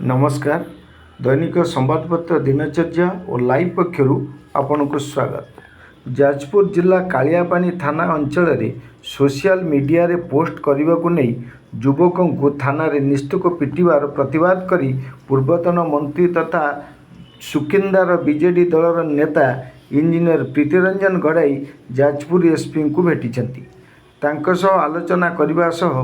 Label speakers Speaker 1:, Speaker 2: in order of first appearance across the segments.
Speaker 1: नमस्कार। दैनिक संबादपत्र दिनचर्या और लाइव पक्षर आपण को स्वागत। जाजपुर जिला कालियापानी थाना अंचल में सोशल मीडिया रे पोस्ट करने को नहीं युवकों को थाना रे निस्तुक पिटिवार प्रतिवाद करी पूर्वतन मंत्री तथा सुकिंदार बीजेडी दलर नेता इंजीनियर प्रीतिरंजन गड़ाई जाजपुर एसपी को भेटिछंती। तांको सह आलोचना करने सह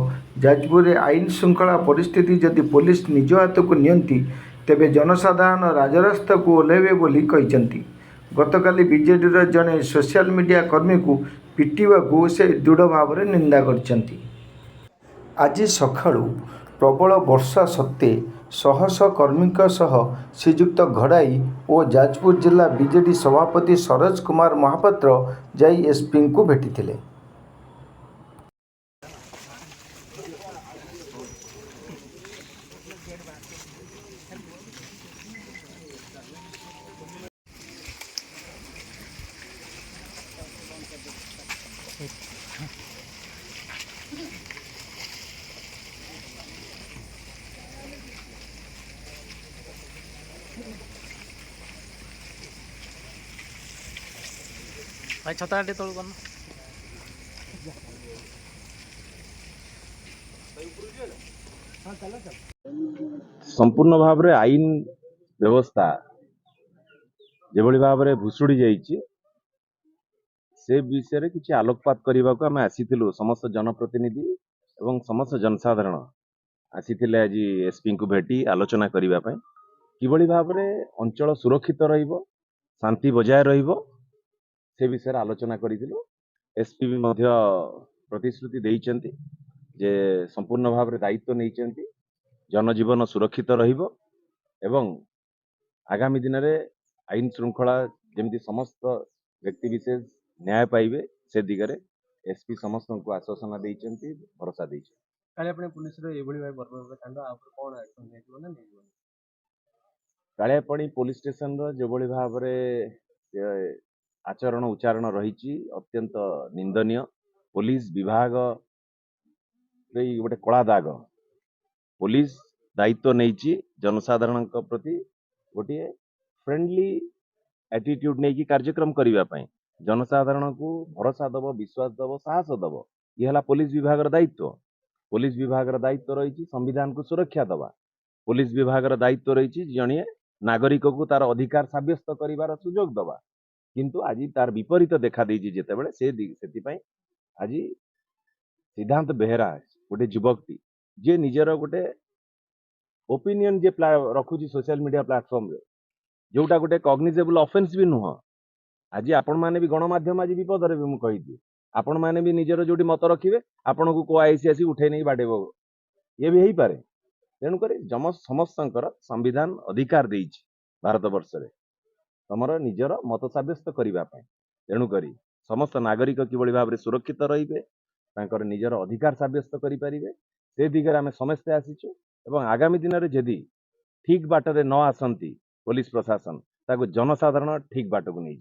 Speaker 1: जाजपुर आईन श्रृंखला परिस्थिति जदि पुलिस निज हाथ को नियंती तेबे जनसाधारण राजरास्ता को ओह्लैबे बोली कहिसंती। गतकाली बीजेडी जड़े सोशल मीडिया कर्मी को पिटिवा को से दृढ़ भाव में निंदा करछंती। आज सकाळु प्रबल वर्षा सत्ते शह शह कर्मी सह श्रीजुक्त घड़ाई और जाजपुर जिला बीजेडी सभापति सरोज कुमार महापात्र जाई एसपी को भेटिथिले।
Speaker 2: भाई छता तल कर
Speaker 3: संपूर्ण भाव रे आईन व्यवस्था जो भाव में भुशुड़ी जाइए से विषय रे किसी आलोकपात करने को आम आसीलु। समस्त जनप्रतिनिधि एवं समस्त जनसाधारण आसीथिले आज एसपी को भेटी आलोचना करने किभली भाव में अंचल सुरक्षित रहिबो, शांति बजाय रहिबो से विषय आलोचना करिथिलु। एसपी भी मध्य प्रतिश्रुति देइचंती जे संपूर्ण भाव में दायित्व नहीं जनजीवन सुरक्षित रहिबो एवं आगामी दिन में आईन श्रृंखला जमी समस्त व्यक्ति विशेष न्याय पाइबे से दिगरे एसपी समस्त को आश्वासन देइचंती, भरोसा देइचंती।
Speaker 2: कालियापानी पुलिस रो एभली भाई बर्बाद कांड आप कोन एक्शन नेइबो ना नेइबो?
Speaker 3: कालियापानी पुलिस स्टेशन रो जो भाव में आचरण उच्चारण रही अत्यंत निंदनीय। पुलिस विभाग गोटे कला दाग। पुलिस दायित्व नहीं जनसाधारण प्रति गोटे फ्रेंडली एटीट्यूड नहीं कार्यक्रम करने जनसाधारण को भरोसा दब, विश्वास दब, साहस दब, ये पुलिस विभाग दायित्व। पुलिस विभाग दायित्व रही संविधान को सुरक्षा दबा। पुलिस विभाग दायित्व रही जड़े नागरिक को तार अधिकार सब्यस्त कर सुजोग दबा। किंतु आज तार विपरीत देखा देजी जितेबाला से आज सिद्धांत बेहेरा गोटे युवकटी जे निजर गोटे ओपिनियन जे रखुची सोशल मीडिया प्लेटफॉर्म रे जोटा गोटे कॉग्निजेबल ऑफेंस भी नुह। आज आपण माने भी गणमाध्यम आज विपद रे भी मुझे आपण माने भी निजर जोटी मत रखिए आपण को आईसी आसी उठे नहीं बाड़ेब ये भी हो पारे। तेणुक समस्त संविधान अधिकार देइछि भारत वर्ष रे तमर निजर मत सब्यस्त करने। तेणुक समस्त नागरिक किभली भाव में सुरक्षित रहिबे, तांकर निजर अधिकार सब्यस्त करें से दिगरे आम समस्ते आसीचु। एवं आगामी दिन में जदि ठीक बाटरे न आसंती पुलिस प्रशासन ताको जनसाधारण ठीक बाट को नहीं।